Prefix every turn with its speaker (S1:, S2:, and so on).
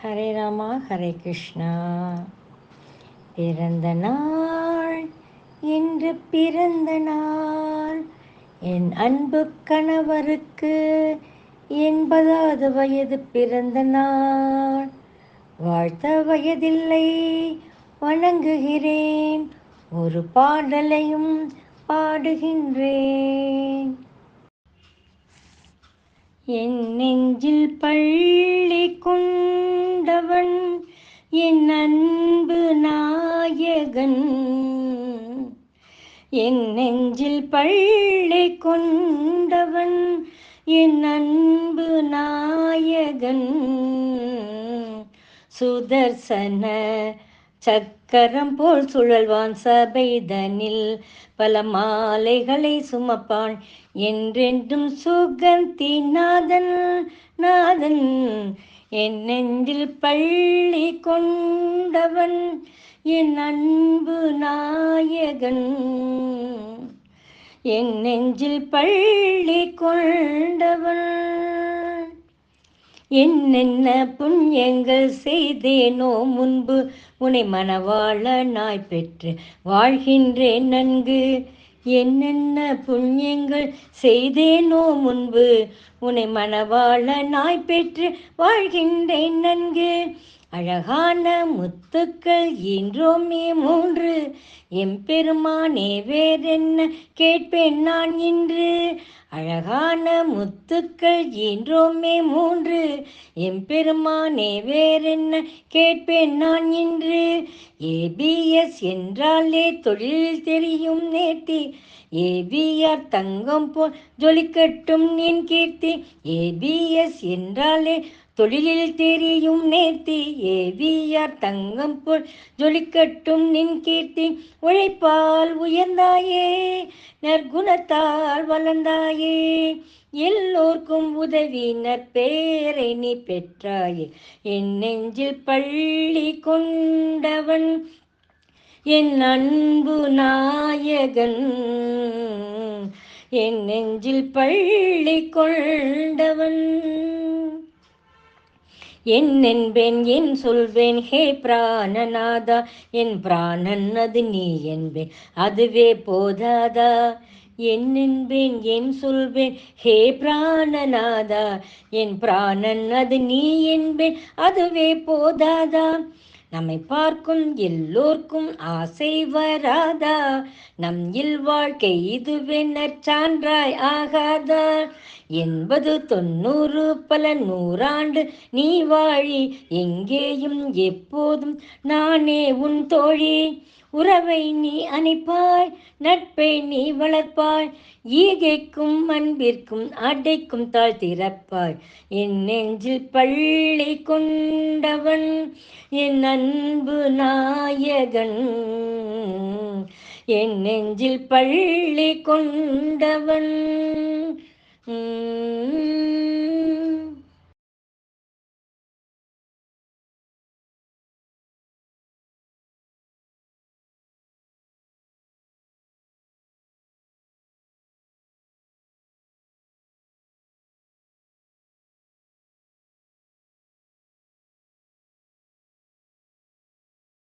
S1: ஹரே ராமா ஹரே கிருஷ்ணா. பிறந்த நாள் இன்று பிறந்த நாள் என் அன்பு கணவருக்கு 80வது வயது பிறந்த நாள். வாழ்த்த வயதில்லை வணங்குகிறேன், ஒரு பாடலையும் பாடுகின்றேன். என் நெஞ்சில் பள்ளி கொண்டவன் என் அன்பு நாயகன். என் நெஞ்சில் பள்ளி கொண்டவன் என் அன்பு நாயகன். சுதர்சன சக்கரம் போல் சுழல்வான் சபைதனில், பல மாலைகளை சுமப்பான் என்றென்றும் சுகந்தி நாதன் நாதன். என் நெஞ்சில் பள்ளி கொண்டவன் என் அன்பு நாயகன். என் நெஞ்சில் பள்ளி கொண்டவன். என்னென்ன புண்ணியங்கள் செய்தேனோ முன்பு, உன்னை மணவாளனாய் பெற்று வாழ்கின்றேன் நன்கு. என்னென்ன புண்ணியங்கள் செய்தேனோ முன்பு, உன்னை மணவாளனாய் பெற்று வாழ்கின்றேன் நன்கு. அழகான முத்துக்கள் ஈன்றோமே 3, எம்பெருமானே வேறென்ன கேட்பேன் நான் இன்று. அழகான முத்துக்கள் ஈன்றோமே 3, எம்பெருமானே வேறென்ன கேட்பேன் நான் இன்று. ஏபிஎஸ் என்றாலே தொழில் தெரியும் நேர்த்தி, ஏபிஆர் தங்கம் போல் ஜொலிக்கட்டும் என் கீர்த்தி. ஏபிஎஸ் என்றாலே தொழிலில் தெரியும் நேர்த்தி, ஏபிஆர் தங்கம் போல் ஜொலிக்கட்டும் நின் கீர்த்தி. உழைப்பால் உயர்ந்தாயே, நற்குணத்தால் வளர்ந்தாயே, எல்லோர்க்கும் உதவி நற்பேரை நீ பெற்றாயே. என் நெஞ்சில் பள்ளி கொண்டவன் என் அன்பு நாயகன். என் நெஞ்சில் பள்ளி கொண்டவன். என்னென்பேன் என் சொல்வேன் ஹே பிராணநாதா, என் பிராணன் அது நீ என்பேன் அதுவே போதாதா. என்னென்பேன் என் சொல்வேன் ஹே பிராணநாதா, என் பிராணன் அது நீ என்பேன் அதுவே போதாதா. நம்மை பார்க்கும் எல்லோர்க்கும் ஆசை வராதா, நம் இல்வாழ்க்கை இதுவே நற்சான்றாய் ஆகாதா. 80 90 பல நூறாண்டு நீ வாழி, எங்கேயும் எப்போதும் நானே உன் தோழி. உறவை நீ அணைப்பாய், நட்பை நீ வளர்ப்பாய், ஈகைக்கும் அன்பிற்கும் அடைக்கும் தாழ் திறப்பாய். என் நெஞ்சில் பள்ளி கொண்டவன் என் அன்பு நாயகன். என் நெஞ்சில் பள்ளி கொண்டவன்.